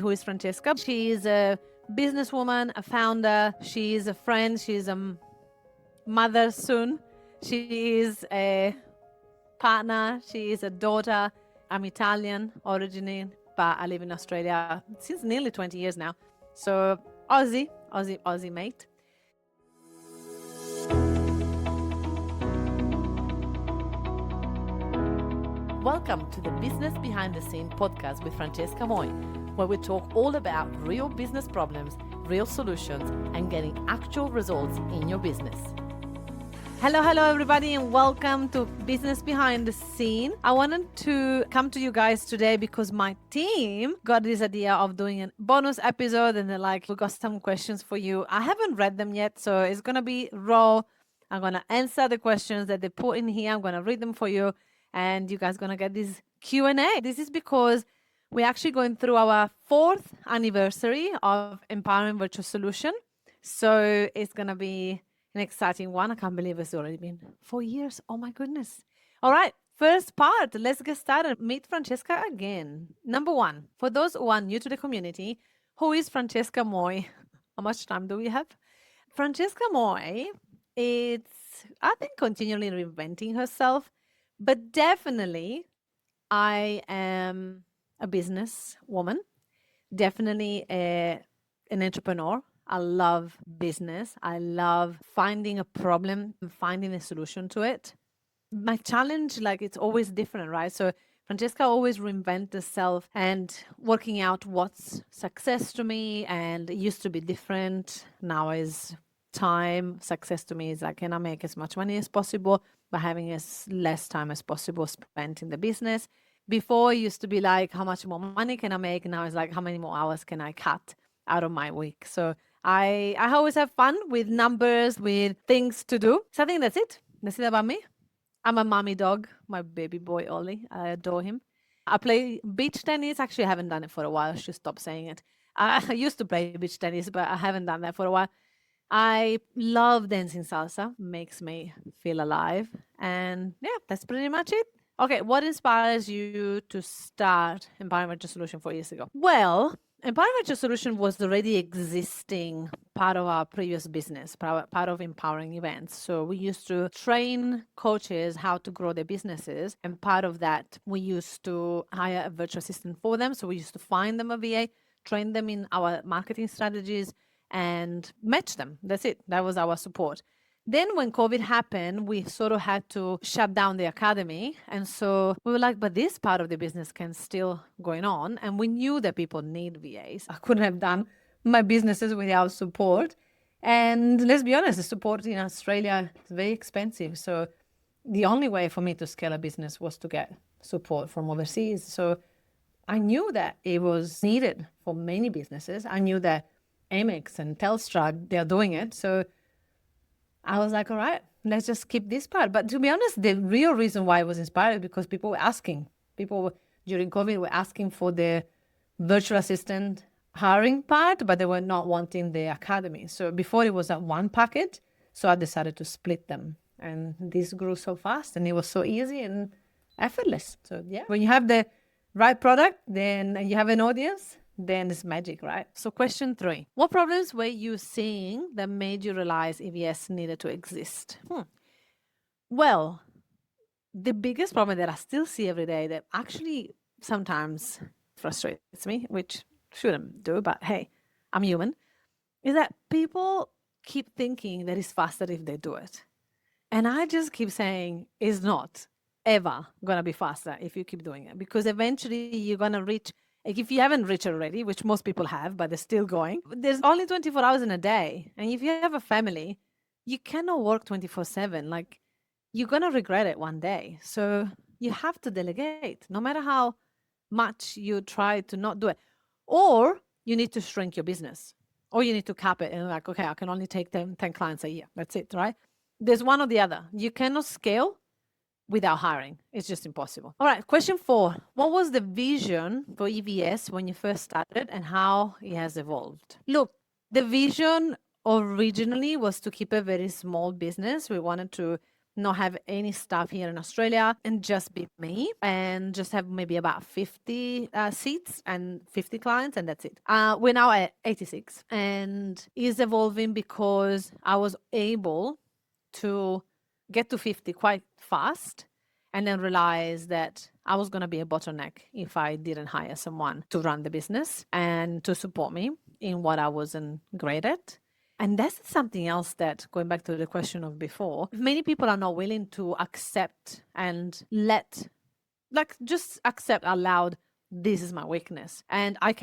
Who is Francesca? She is a businesswoman, a founder. She is a friend. She is a mother soon. She is a partner. She is a daughter. I'm Italian originally, but I live in Australia since nearly 20 years now. So Aussie mate. Welcome to the Business Behind the Scene podcast with Francesca Moi, where we talk all about real business problems, real solutions, and getting actual results in your business. Hello everybody, and welcome to Business Behind the Scene. I wanted to come to you guys today because my team got this idea of doing a bonus episode, and they're like, we got some questions for you. I haven't read them yet, so it's going to be raw. I'm going to answer the questions that they put in here. I'm going to read them for you, and you guys going to get this Q&A. This is because we're actually going through our 4th anniversary of Empowering Virtual Solution. So it's going to be an exciting one. I can't believe it's already been 4 years. Oh my goodness. All right, first part. Let's get started. Meet Francesca again. Number 1, for those who are new to the community, who is Francesca Moi? How much time do we have? Francesca Moi, it's, I think, continually reinventing herself, but definitely I am a business woman, definitely an entrepreneur. I love business. I love finding a problem and finding a solution to it. My challenge, it's always different, right? So Francesca always reinvents herself and working out what's success to me. And it used to be different. Now is time. Success to me is can I make as much money as possible by having as less time as possible spent in the business. Before it used to be how much more money can I make? Now it's how many more hours can I cut out of my week? So I always have fun with numbers, with things to do. So I think that's it. That's it about me. I'm a mommy dog, my baby boy, Ollie. I adore him. I play beach tennis. Actually, I haven't done it for a while. I should stop saying it. I used to play beach tennis, but I haven't done that for a while. I love dancing salsa. Makes me feel alive. And yeah, that's pretty much it. Okay, what inspires you to start Empowering Virtual Solution 4 years ago? Well, Empowering Virtual Solution was already existing part of our previous business, part of empowering events. So we used to train coaches how to grow their businesses. And part of that, we used to hire a virtual assistant for them. So we used to find them a VA, train them in our marketing strategies, and match them. That's it. That was our support. Then when COVID happened, we sort of had to shut down the academy. And so we were like, but this part of the business can still going on. And we knew that people need VAs. I couldn't have done my businesses without support. And let's be honest, the support in Australia is very expensive. So the only way for me to scale a business was to get support from overseas. So I knew that it was needed for many businesses. I knew that Amex and Telstra, they're doing it. So I was like, all right, let's just keep this part. But to be honest, the real reason why I was inspired is because people were asking. People during COVID were asking for the virtual assistant hiring part, but they were not wanting the academy. So before it was at one package, so I decided to split them. And this grew so fast and it was so easy and effortless. So yeah, when you have the right product, then you have an audience, then it's magic, right? So question 3, what problems were you seeing that made you realize EVS needed to exist? Well, the biggest problem that I still see every day that actually sometimes frustrates me, which shouldn't do, but hey, I'm human, is that people keep thinking that it's faster if they do it. And I just keep saying it's not ever going to be faster if you keep doing it, because eventually you're going to reach, if you haven't reached already, which most people have, but they're still going, there's only 24 hours in a day. And if you have a family, you cannot work 24/7. You're going to regret it one day. So you have to delegate, no matter how much you try to not do it. Or you need to shrink your business, or you need to cap it and okay, I can only take 10 clients a year. That's it, right? There's one or the other. You cannot scale without hiring. It's just impossible. All right, question 4. What was the vision for EVS when you first started and how it has evolved? Look, the vision originally was to keep a very small business. We wanted to not have any staff here in Australia, and just be me, and just have maybe about 50 seats and 50 clients, and that's it. We're now at 86, and is evolving because I was able to get to 50 quite fast, and then realize that I was going to be a bottleneck if I didn't hire someone to run the business and to support me in what I wasn't great at. And that's something else that, going back to the question of before, many people are not willing to accept and just accept out loud, this is my weakness. And I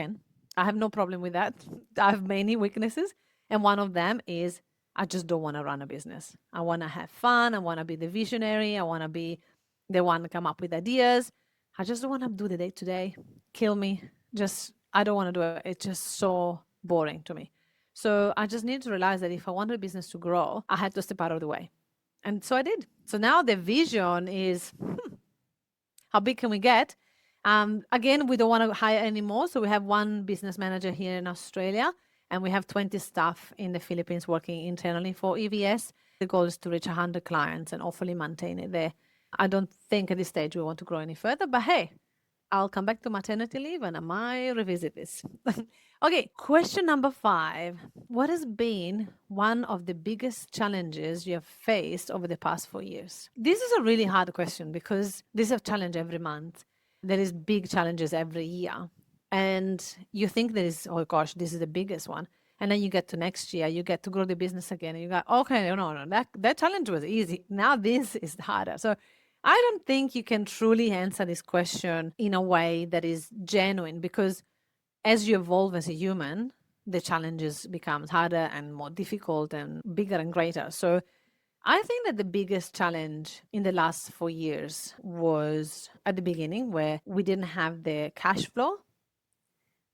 have no problem with that. I have many weaknesses. And one of them is I just don't want to run a business. I want to have fun. I want to be the visionary. I want to be the one to come up with ideas. I just don't want to do the day to day. Kill me. I don't want to do it. It's just so boring to me. So I just need to realize that if I wanted a business to grow, I had to step out of the way. And so I did. So now the vision is, how big can we get? Again, we don't want to hire anymore. So we have one business manager here in Australia, and we have 20 staff in the Philippines working internally for EVS. The goal is to reach 100 clients and hopefully maintain it there. I don't think at this stage we want to grow any further, but hey, I'll come back to maternity leave and I might revisit this. Okay, question number 5. What has been one of the biggest challenges you have faced over the past 4 years? This is a really hard question because this is a challenge every month. There is big challenges every year. And you think there is, oh gosh, this is the biggest one. And then you get to next year, you get to grow the business again. And you go, okay, no, that challenge was easy. Now this is harder. So I don't think you can truly answer this question in a way that is genuine, because as you evolve as a human, the challenges becomes harder and more difficult and bigger and greater. So I think that the biggest challenge in the last 4 years was at the beginning, where we didn't have the cash flow.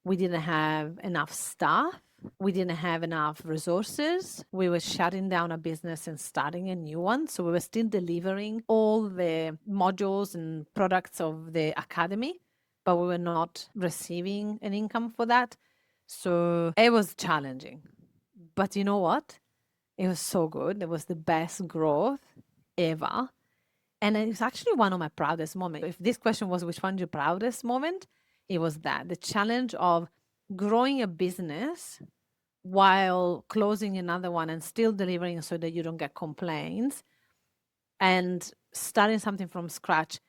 We didn't have enough staff. We didn't have enough resources. We were shutting down a business and starting a new one. So we were still delivering all the modules and products of the academy, but we were not receiving an income for that. So it was challenging. But you know what? It was so good. It was the best growth ever. And it was actually one of my proudest moments. If this question was which one's your proudest moment, it was that. The challenge of growing a business while closing another one and still delivering so that you don't get complaints, and starting something from scratch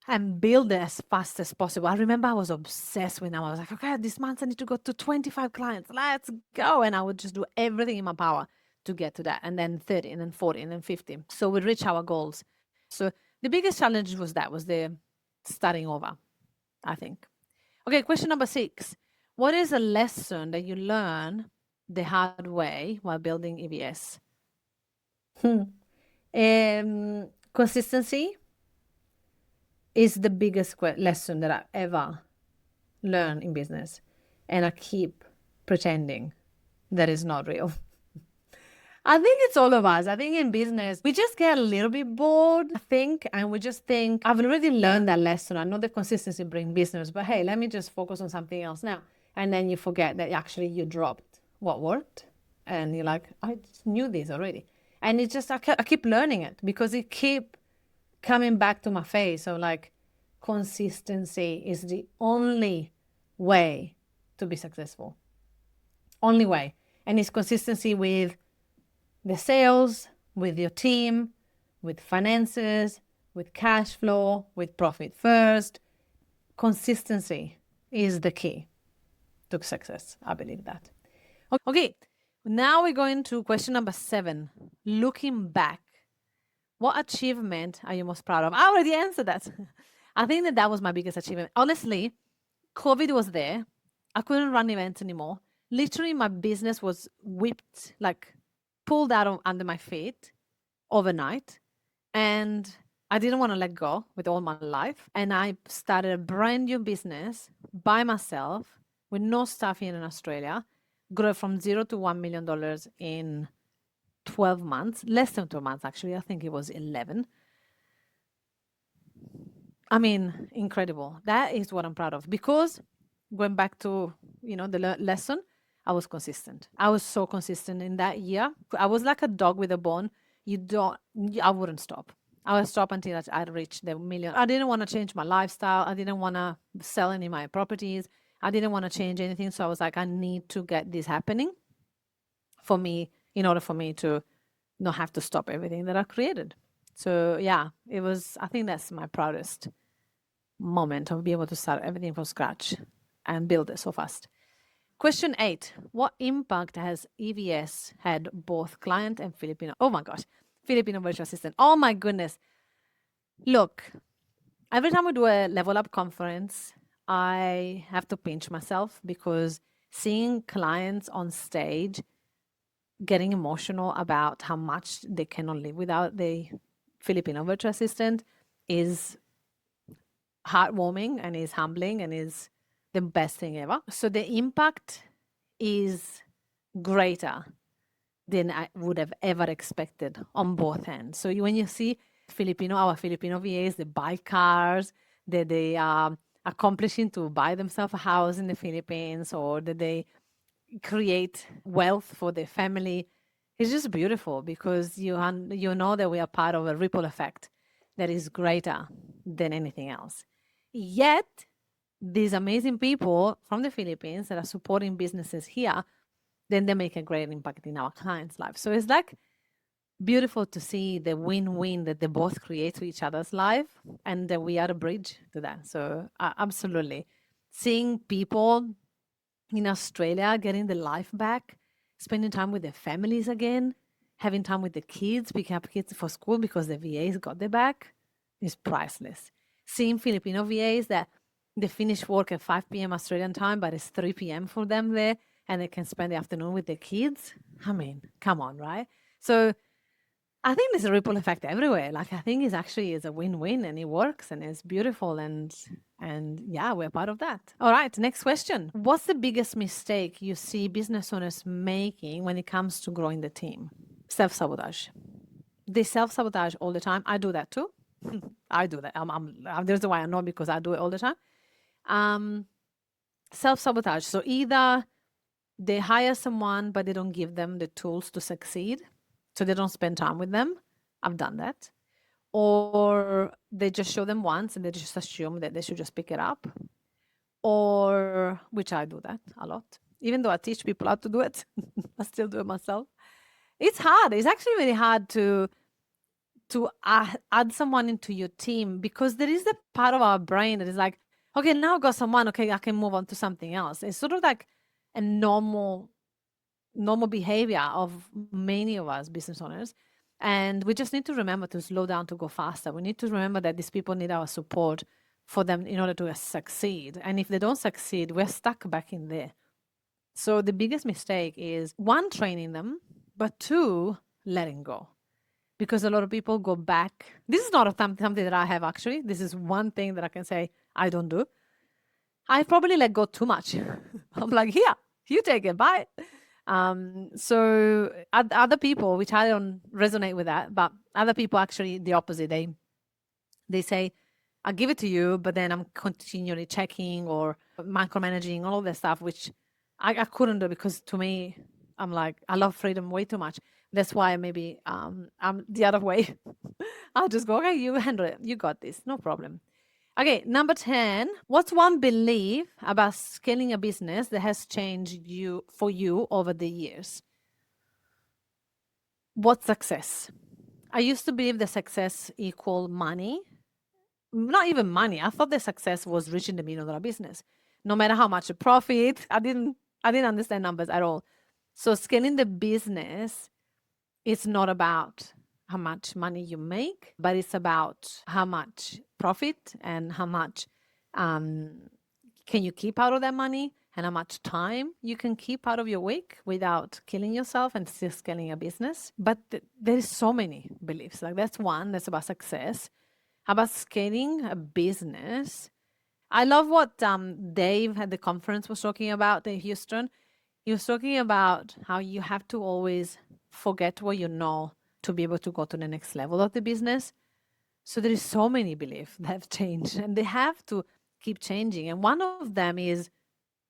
and build it as fast as possible. I remember I was obsessed when I was like, okay, this month I need to go to 25 clients. Let's go. And I would just do everything in my power to get to that. And then 30 and then 40 and then 50. So we reach our goals. So the biggest challenge was the starting over, I think. Okay, question number 6. What is a lesson that you learn the hard way while building EVS? Consistency is the biggest lesson that I ever learned in business. And I keep pretending that is not real. I think it's all of us. I think in business, we just get a little bit bored, I think, and we just think, I've already learned that lesson. I know the consistency brings business, but hey, let me just focus on something else now. And then you forget that actually you dropped what worked. And you're like, I knew this already. And it's just, I keep learning it because it keep coming back to my face. So like, consistency is the only way to be successful. Only way. And it's consistency with the sales, with your team, with finances, with cash flow, with profit first. Consistency is the key to success. I believe that. Okay, now we're going to question number 7. Looking back, what achievement are you most proud of? I already answered that. I think that was my biggest achievement. Honestly, COVID was there. I couldn't run events anymore. Literally, my business was whipped, like pulled out under my feet overnight. And I didn't want to let go with all my life. And I started a brand new business by myself with no staff here in Australia, grew from $0 to $1 million in 12 months, less than 2 months, actually. I think it was 11. I mean, incredible. That is what I'm proud of, because going back to, the lesson, I was consistent. I was so consistent in that year. I was like a dog with a bone. I wouldn't stop. I would stop until I reached the million. I didn't want to change my lifestyle. I didn't want to sell any of my properties. I didn't want to change anything. So I was like, I need to get this happening for me in order for me to not have to stop everything that I created. So yeah, I think that's my proudest moment of being able to start everything from scratch and build it so fast. Question 8. What impact has EVS had both client and Filipino? Oh my gosh. Filipino virtual assistant. Oh my goodness. Look, every time we do a level up conference, I have to pinch myself because seeing clients on stage getting emotional about how much they cannot live without the Filipino virtual assistant is heartwarming and is humbling and is the best thing ever. So the impact is greater than I would have ever expected on both ends. So when you see our Filipino VAs, they buy cars, that they are accomplishing to buy themselves a house in the Philippines, or that they create wealth for their family, it's just beautiful because you know that we are part of a ripple effect that is greater than anything else. Yet, these amazing people from the Philippines that are supporting businesses here, then they make a great impact in our clients' lives. So it's like beautiful to see the win-win that they both create to each other's life, and that we are a bridge to that. So absolutely, seeing people in Australia getting the life back, spending time with their families again, having time with the kids, picking up kids for school because the VAs got their back is priceless. Seeing Filipino VAs that they finish work at 5 p.m. Australian time, but it's 3 p.m. for them there, and they can spend the afternoon with their kids. I mean, come on, right? So I think there's a ripple effect everywhere. Like I think it's actually is a win-win and it works and it's beautiful and yeah, we're part of that. All right, next question. What's the biggest mistake you see business owners making when it comes to growing the team? Self-sabotage. They self-sabotage all the time. I do that too. I do that. There's why I know because I do it all the time. Self-sabotage. So either they hire someone but they don't give them the tools to succeed, so they don't spend time with them. I've done that. Or they just show them once and they just assume that they should just pick it up. Or, which I do that a lot. Even though I teach people how to do it, I still do it myself. It's hard. It's actually very hard to add someone into your team because there is a part of our brain that is like, okay, now I've got someone, okay, I can move on to something else. It's sort of like a normal behavior of many of us business owners. And we just need to remember to slow down, to go faster. We need to remember that these people need our support for them in order to succeed. And if they don't succeed, we're stuck back in there. So the biggest mistake is one, training them, but two, letting go. Because a lot of people go back. This is not something that I have actually. This is one thing that I can say I don't do. I probably let go too much. I'm like, here, you take it, bye. So other people, which I don't resonate with that, but other people actually the opposite. They say, I'll give it to you, but then I'm continually checking or micromanaging all of that stuff, which I couldn't do because to me, I'm like, I love freedom way too much. That's why maybe I'm the other way. I'll just go, okay, you handle it. You got this. No problem. Okay, number 10. What's one belief about scaling a business that has changed for you over the years? What's success? I used to believe that success equal money. Not even money. I thought that success was reaching the $1 million business. No matter how much profit, I didn't understand numbers at all. So scaling the business, it's not about how much money you make, but it's about how much profit and how much can you keep out of that money and how much time you can keep out of your week without killing yourself and still scaling a business. But there is so many beliefs. Like that's one, that's about success. How about scaling a business? I love what Dave at the conference was talking about in Houston. He was talking about how you have to always forget what you know to be able to go to the next level of the business. So there is so many beliefs that have changed and they have to keep changing. And one of them is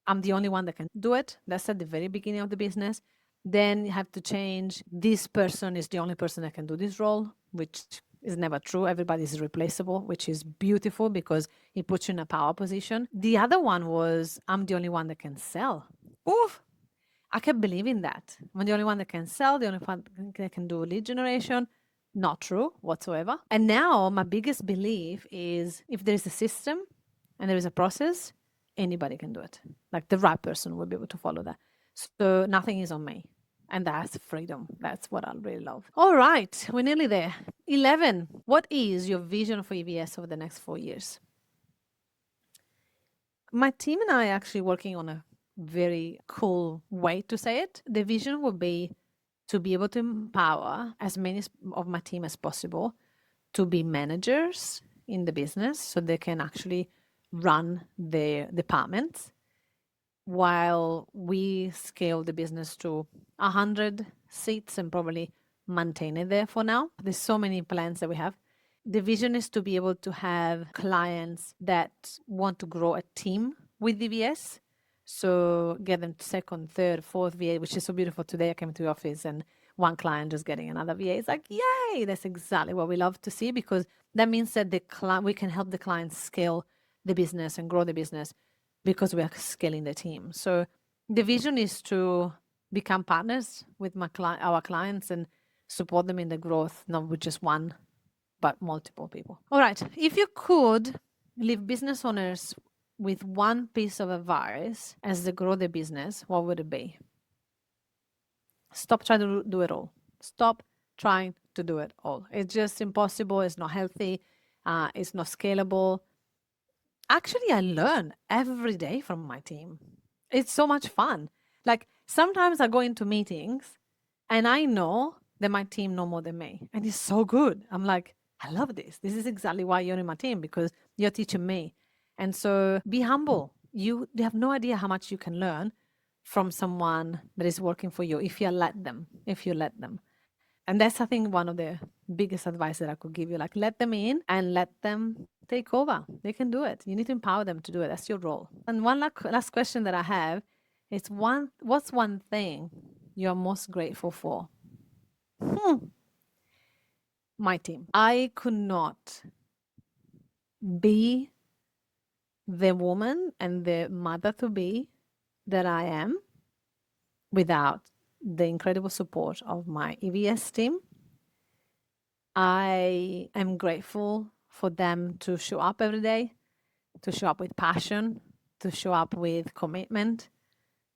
I'm the only one that can do it. That's at the very beginning of the business. Then you have to change. This person is the only person that can do this role, which is never true. Everybody is replaceable, which is beautiful because it puts you in a power position. The other one was, I'm the only one that can sell. Oof. I kept believing that. I'm the only one that can sell, the only one that can do lead generation. Not true whatsoever. And now my biggest belief is if there's a system and there is a process, anybody can do it. Like the right person will be able to follow that. So nothing is on me. And that's freedom. That's what I really love. All right, we're nearly there. 11. What is your vision for EVS over the next 4 years? My team and I are actually working on a very cool way to say it. The vision will be to be able to empower as many of my team as possible to be managers in the business so they can actually run their departments while we scale the business to 100 seats and probably maintain it there for now. There's so many plans that we have. The vision is to be able to have clients that want to grow a team with DVS. So get them second, third, fourth VA, which is so beautiful. Today I came to the office and one client just getting another VA. It's like, yay, that's exactly what we love to see because that means that we can help the clients scale the business and grow the business because we are scaling the team. So the vision is to become partners with our clients and support them in the growth, not with just one, but multiple people. All right. If you could leave business owners with one piece of advice as they grow their business, what would it be? Stop trying to do it all. Stop trying to do it all. It's just impossible. It's not healthy. It's not scalable. Actually, I learn every day from my team. It's so much fun. Like sometimes I go into meetings and I know that my team know more than me. And it's so good. I'm like, I love this. This is exactly why you're in my team because you're teaching me. And so be humble. You have no idea how much you can learn from someone that is working for you if you let them. And that's, I think, one of the biggest advice that I could give you. Like, let them in and let them take over. They can do it. You need to empower them to do it. That's your role. And one last question that I have is what's one thing you're most grateful for? My team. I could not be the woman and the mother-to-be that I am without the incredible support of my EVS team. I am grateful for them to show up every day, to show up with passion, to show up with commitment,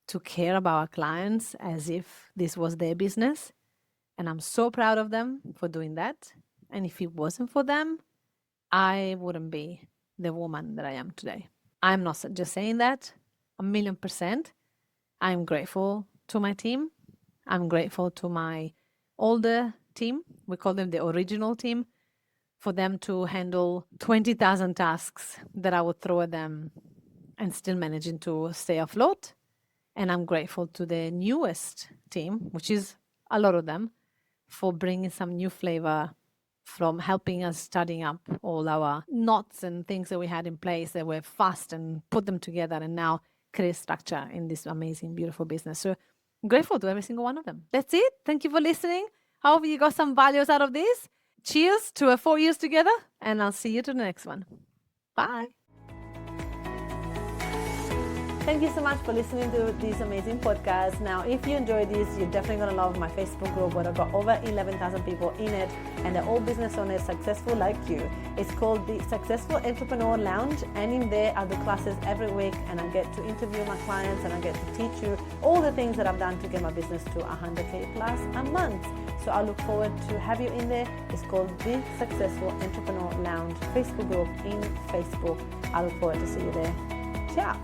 to care about our clients as if this was their business. And I'm so proud of them for doing that. And if it wasn't for them, I wouldn't be the woman that I am today. I'm not just saying that, 1,000,000%. I'm grateful to my team. I'm grateful to my older team. We call them the original team, for them to handle 20,000 tasks that I would throw at them and still managing to stay afloat. And I'm grateful to the newest team, which is a lot of them, for bringing some new flavor from helping us studying up all our knots and things that we had in place that were fast and put them together and now create structure in this amazing, beautiful business. So I'm grateful to every single one of them. That's it. Thank you for listening. I hope you got some values out of this. Cheers to 4 years together, and I'll see you to the next one. Bye. Thank you so much for listening to this amazing podcast. Now, if you enjoyed this, you're definitely going to love my Facebook group where I've got over 11,000 people in it, and they're all business owners successful like you. It's called the Successful Entrepreneur Lounge, and in there I do classes every week, and I get to interview my clients, and I get to teach you all the things that I've done to get my business to 100K plus a month. So I look forward to have you in there. It's called the Successful Entrepreneur Lounge Facebook group in Facebook. I look forward to see you there. Ciao.